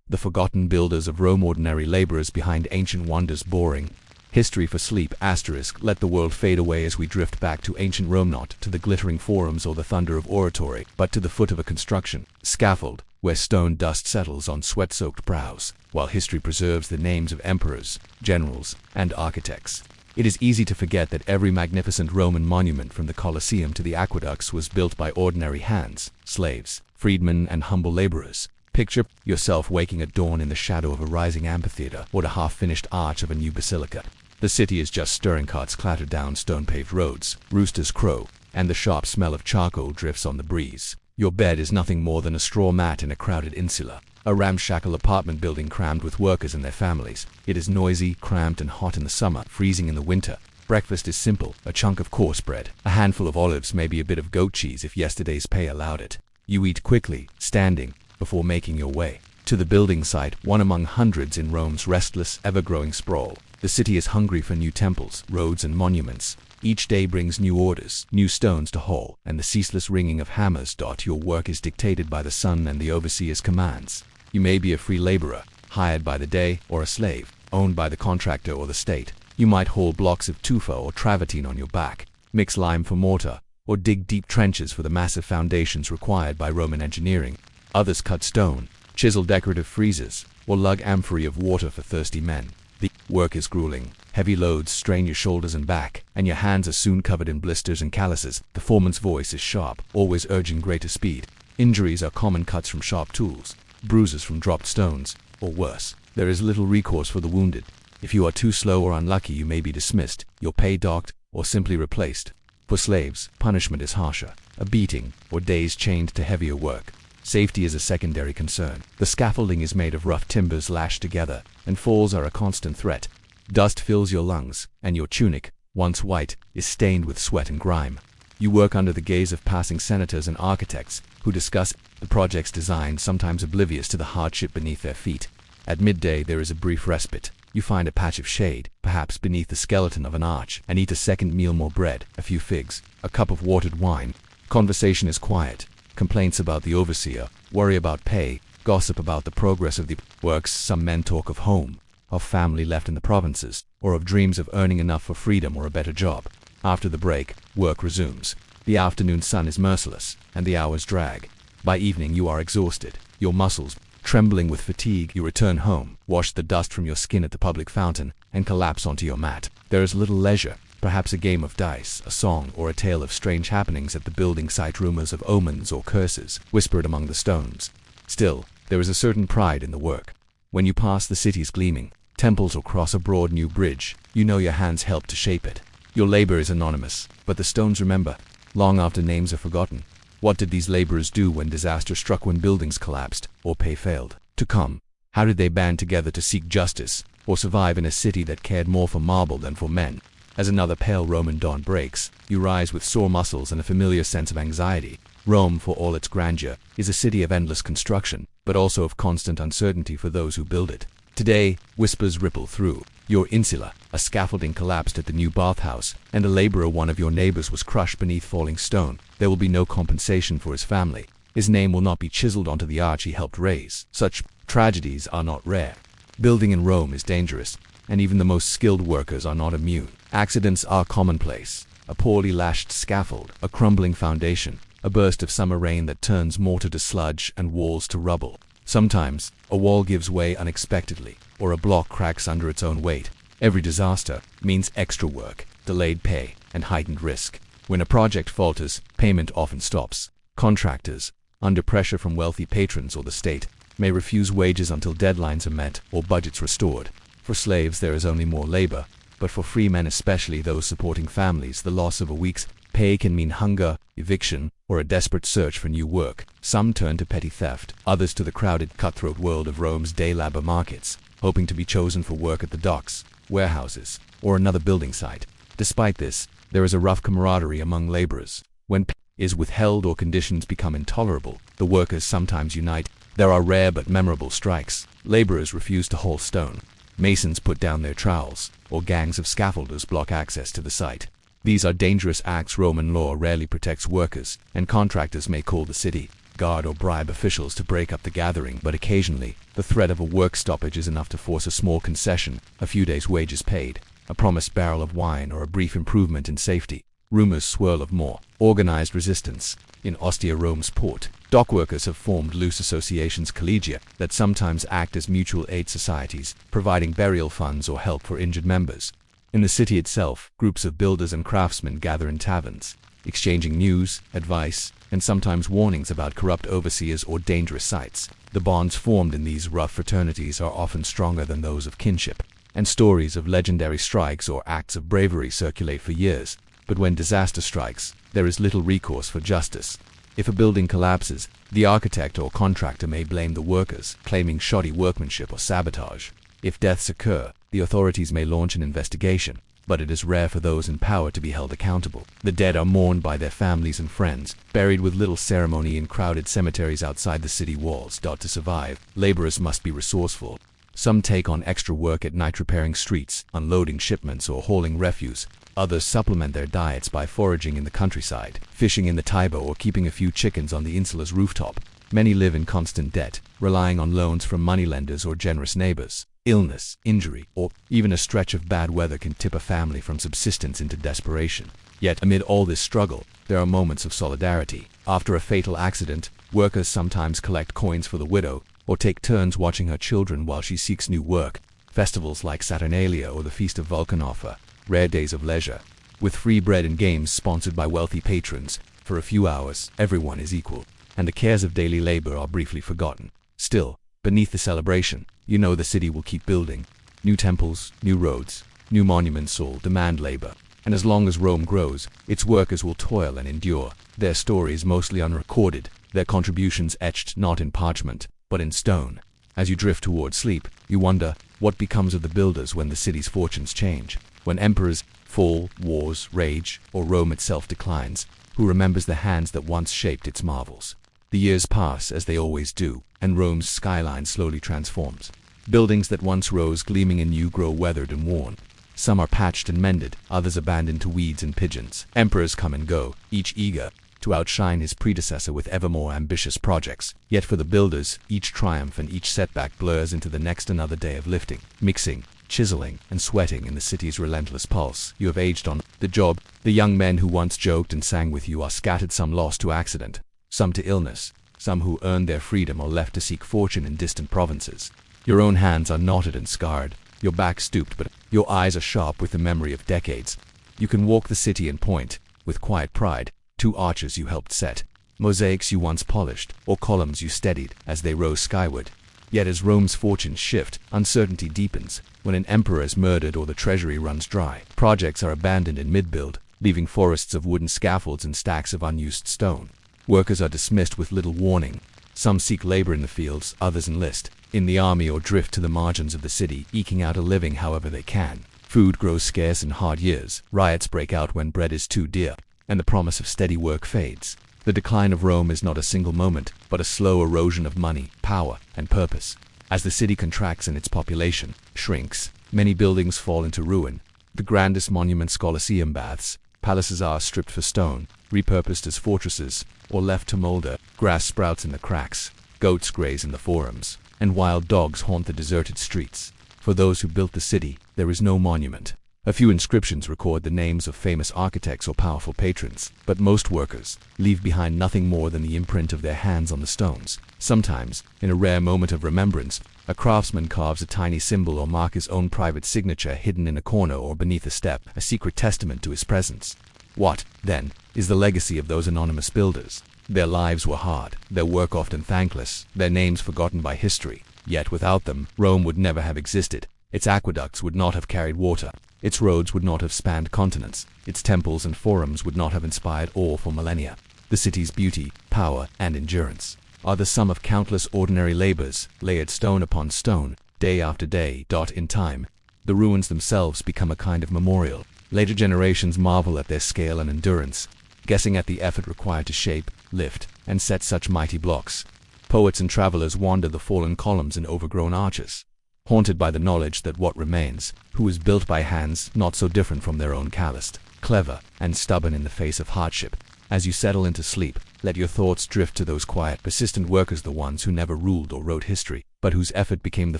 The forgotten builders of Rome, ordinary laborers behind ancient wonders, boring history for sleep. Let the world fade away as we drift back to ancient Rome, not to the glittering forums or the thunder of oratory, but to the foot of a construction scaffold, where stone dust settles on sweat-soaked brows, while history preserves the names of emperors, generals, and architects. It is easy to forget that every magnificent Roman monument, from the Colosseum to the aqueducts, was built by ordinary hands, slaves, freedmen, and humble laborers. Picture yourself waking at dawn in the shadow of a rising amphitheater or the half-finished arch of a new basilica. The city is just stirring, carts clatter down stone-paved roads, roosters crow, and the sharp smell of charcoal drifts on the breeze. Your bed is nothing more than a straw mat in a crowded insula, a ramshackle apartment building crammed with workers and their families. It is noisy, cramped, and hot in the summer, freezing in the winter. Breakfast is simple: a chunk of coarse bread, a handful of olives, maybe a bit of goat cheese if yesterday's pay allowed it. You eat quickly, standing, before making your way to the building site, one among hundreds in Rome's restless, ever-growing sprawl. The city is hungry for new temples, roads, and monuments. Each day brings new orders, new stones to haul, and the ceaseless ringing of hammers. Your work is dictated by the sun and the overseer's commands. You may be a free laborer, hired by the day, or a slave, owned by the contractor or the state. You might haul blocks of tufa or travertine on your back, mix lime for mortar, or dig deep trenches for the massive foundations required by Roman engineering. Others cut stone, chisel decorative friezes, or lug amphorae of water for thirsty men. The work is grueling. Heavy loads strain your shoulders and back, and your hands are soon covered in blisters and calluses. The foreman's voice is sharp, always urging greater speed. Injuries are common: cuts from sharp tools, bruises from dropped stones, or worse. There is little recourse for the wounded. If you are too slow or unlucky, you may be dismissed, your pay docked, or simply replaced. For slaves, punishment is harsher: a beating, or days chained to heavier work. Safety is a secondary concern. The scaffolding is made of rough timbers lashed together, and falls are a constant threat. Dust fills your lungs, and your tunic, once white, is stained with sweat and grime. You work under the gaze of passing senators and architects, who discuss the project's design, sometimes oblivious to the hardship beneath their feet. At midday there is a brief respite. You find a patch of shade, perhaps beneath the skeleton of an arch, and eat a second meal: more bread, a few figs, a cup of watered wine. Conversation is quiet. Complaints about the overseer, worry about pay, gossip about the progress of the works. Some men talk of home, of family left in the provinces, or of dreams of earning enough for freedom or a better job. After the break, work resumes. The afternoon sun is merciless, and the hours drag. By evening you are exhausted, your muscles trembling with fatigue. You return home, wash the dust from your skin at the public fountain, and collapse onto your mat. There is little leisure. Perhaps a game of dice, a song, or a tale of strange happenings at the building site. Rumors of omens or curses whispered among the stones. Still, there is a certain pride in the work. When you pass the city's gleaming temples or cross a broad new bridge, you know your hands helped to shape it. Your labor is anonymous, but the stones remember, long after names are forgotten. What did these laborers do when disaster struck, when buildings collapsed, or pay failed to come? How did they band together to seek justice, or survive in a city that cared more for marble than for men? As another pale Roman dawn breaks, you rise with sore muscles and a familiar sense of anxiety. Rome, for all its grandeur, is a city of endless construction, but also of constant uncertainty for those who build it. Today, whispers ripple through your insula. A scaffolding collapsed at the new bathhouse, and a laborer, one of your neighbors, was crushed beneath falling stone. There will be no compensation for his family. His name will not be chiseled onto the arch he helped raise. Such tragedies are not rare. Building in Rome is dangerous, and even the most skilled workers are not immune. Accidents are commonplace: a poorly lashed scaffold, a crumbling foundation, a burst of summer rain that turns mortar to sludge and walls to rubble. Sometimes, a wall gives way unexpectedly, or a block cracks under its own weight. Every disaster means extra work, delayed pay, and heightened risk. When a project falters, payment often stops. Contractors, under pressure from wealthy patrons or the state, may refuse wages until deadlines are met or budgets restored. For slaves there is only more labor, but for free men, especially those supporting families, the loss of a week's pay can mean hunger, eviction, or a desperate search for new work. Some turn to petty theft, others to the crowded, cutthroat world of Rome's day labor markets, hoping to be chosen for work at the docks, warehouses, or another building site. Despite this, there is a rough camaraderie among laborers. When pay is withheld or conditions become intolerable, the workers sometimes unite. There are rare but memorable strikes. Laborers refuse to haul stone. Masons put down their trowels, or gangs of scaffolders block access to the site. These are dangerous acts. Roman law rarely protects workers, and contractors may call the city guard or bribe officials to break up the gathering, but occasionally, the threat of a work stoppage is enough to force a small concession, a few days' wages paid, a promised barrel of wine, or a brief improvement in safety. Rumors swirl of more organized resistance. In Ostia, Rome's port, dockworkers have formed loose associations, collegia, that sometimes act as mutual aid societies, providing burial funds or help for injured members. In the city itself, groups of builders and craftsmen gather in taverns, exchanging news, advice, and sometimes warnings about corrupt overseers or dangerous sites. The bonds formed in these rough fraternities are often stronger than those of kinship, and stories of legendary strikes or acts of bravery circulate for years. But when disaster strikes, there is little recourse for justice. If a building collapses, the architect or contractor may blame the workers, claiming shoddy workmanship or sabotage. If deaths occur, the authorities may launch an investigation, but it is rare for those in power to be held accountable. The dead are mourned by their families and friends, buried with little ceremony in crowded cemeteries outside the city walls. To survive, laborers must be resourceful. Some take on extra work at night, repairing streets, unloading shipments, or hauling refuse. Others supplement their diets by foraging in the countryside, fishing in the Tiber, or keeping a few chickens on the insula's rooftop. Many live in constant debt, relying on loans from moneylenders or generous neighbors. Illness, injury, or even a stretch of bad weather can tip a family from subsistence into desperation. Yet, amid all this struggle, there are moments of solidarity. After a fatal accident, workers sometimes collect coins for the widow, or take turns watching her children while she seeks new work. Festivals like Saturnalia or the Feast of Vulcan offer rare days of leisure, with free bread and games sponsored by wealthy patrons. For a few hours, everyone is equal, and the cares of daily labor are briefly forgotten. Still, beneath the celebration, you know the city will keep building. New temples, new roads, new monuments all demand labor. And as long as Rome grows, its workers will toil and endure, their stories mostly unrecorded, their contributions etched not in parchment, but in stone. As you drift toward sleep, you wonder what becomes of the builders when the city's fortunes change. When emperors fall, wars rage, or Rome itself declines, who remembers the hands that once shaped its marvels? The years pass, as they always do, and Rome's skyline slowly transforms. Buildings that once rose gleaming anew grow weathered and worn. Some are patched and mended, others abandoned to weeds and pigeons. Emperors come and go, each eager to outshine his predecessor with ever more ambitious projects. Yet for the builders, each triumph and each setback blurs into the next another day of lifting, mixing, chiseling, and sweating in the city's relentless pulse. You have aged on the job. The young men who once joked and sang with you are scattered, some lost to accident, some to illness, some who earned their freedom are left to seek fortune in distant provinces. Your own hands are knotted and scarred, your back stooped, but your eyes are sharp with the memory of decades. You can walk the city and point, with quiet pride, to arches you helped set, mosaics you once polished, or columns you steadied as they rose skyward. Yet as Rome's fortunes shift, uncertainty deepens. When an emperor is murdered or the treasury runs dry, projects are abandoned in mid-build, leaving forests of wooden scaffolds and stacks of unused stone. Workers are dismissed with little warning. Some seek labor in the fields, others enlist in the army or drift to the margins of the city, eking out a living however they can. Food grows scarce in hard years, riots break out when bread is too dear, and the promise of steady work fades. The decline of Rome is not a single moment, but a slow erosion of money, power, and purpose. As the city contracts and its population shrinks, many buildings fall into ruin. The grandest monuments, Colosseum baths, palaces are stripped for stone, repurposed as fortresses, or left to molder. Grass sprouts in the cracks, goats graze in the forums, and wild dogs haunt the deserted streets. For those who built the city, there is no monument. A few inscriptions record the names of famous architects or powerful patrons, but most workers leave behind nothing more than the imprint of their hands on the stones. Sometimes, in a rare moment of remembrance, a craftsman carves a tiny symbol or mark his own private signature hidden in a corner or beneath a step, a secret testament to his presence. What, then, is the legacy of those anonymous builders? Their lives were hard, their work often thankless, their names forgotten by history. Yet without them, Rome would never have existed. Its aqueducts would not have carried water. Its roads would not have spanned continents. Its temples and forums would not have inspired awe for millennia. The city's beauty, power, and endurance are the sum of countless ordinary labors, layered stone upon stone, day after day. In time, the ruins themselves become a kind of memorial. Later generations marvel at their scale and endurance, guessing at the effort required to shape, lift, and set such mighty blocks. Poets and travelers wander the fallen columns and overgrown arches, haunted by the knowledge that what remains, who is built by hands not so different from their own, calloused, clever, and stubborn in the face of hardship. As you settle into sleep, Let your thoughts drift to those quiet, persistent workers, the ones who never ruled or wrote history, but whose effort became the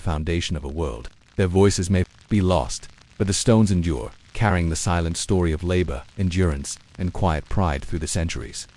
foundation of a world. Their voices may be lost, but the stones endure, carrying the silent story of labor, endurance, and quiet pride through the centuries.